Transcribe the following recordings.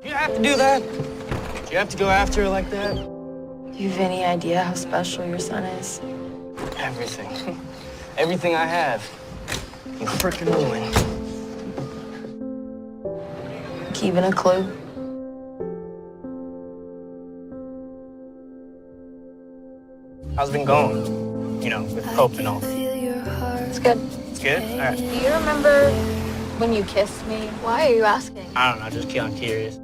You have to do that? You have to go after her like that? Do you have any idea how special your son is? Everything. Everything I have. You freaking ruined. Even a clue? How's it been going? You know, with Pope and all. It's good. It's good? All right. Do you remember when you kissed me? Why are you asking? I don't know, just I'm curious.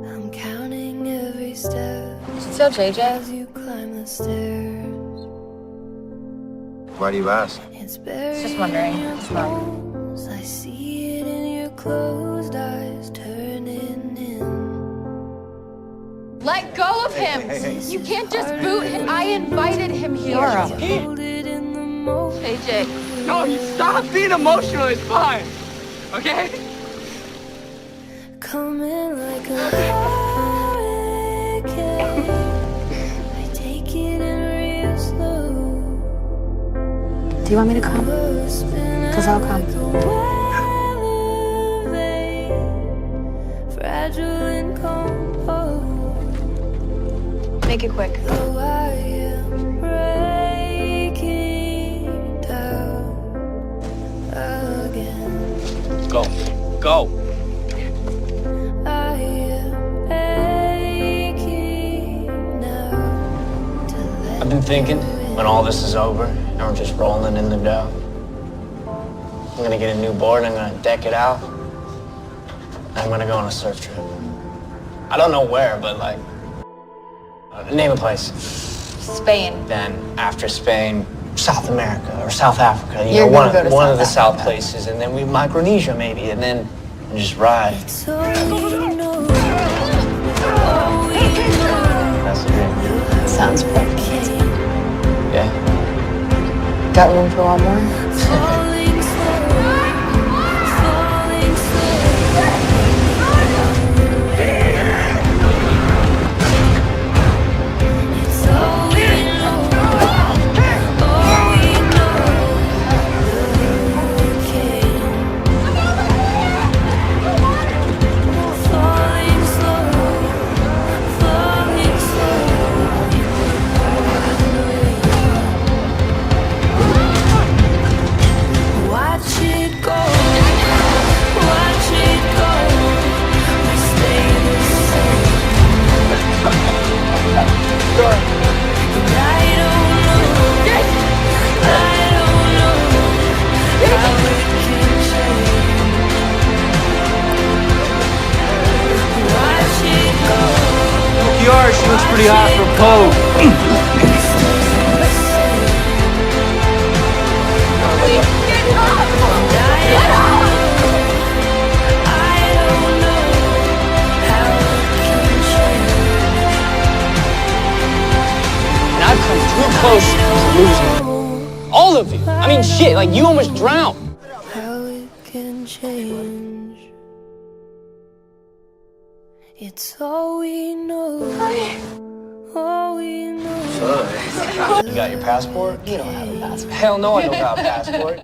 I'm counting every step You should tell JJ. as you climb the stairs. Why do you ask? It's buried Just wondering. in your It's not. bones. I see it in your closed eyes turning in. Let go of him! You can't just boot him. I invited him here. Kiara. Hold it in the moment. AJ. No, you stop being emotional, it's fine. Okay? Coming like a hurricane. I take it in real slow. Do you want me to come? Because I'll come. Fragile and composed. Make it quick. Though I am breaking down again. Go. Go. I am aching now to let I've been thinking, when all this is over, and we're just rolling in the dough, I'm gonna get a new board, I'm gonna deck it out, and I'm gonna go on a surf trip. I don't know where, but like, name a place. Spain. Then after Spain, South America or South Africa, you You're know, gonna go to one South of the South Africa. places, and then we Micronesia maybe, and then just ride. so you know. Oh, we know. That's the dream. Sounds perfect. Yeah. Got room for one more? Falling slow, falling slow. It's all we know, all we know. Looking, falling slow, falling slow. Watch it go, watch it go. We stay the same. And I don't know how it can change. Watch it go. Kiara, she looks pretty hot for Pope. And I've come too close to losing. All of you. I mean, shit, like you almost drowned. How it can change. It's all we know. All we know. You got your passport? You don't have a passport. Hell no, I don't got a passport.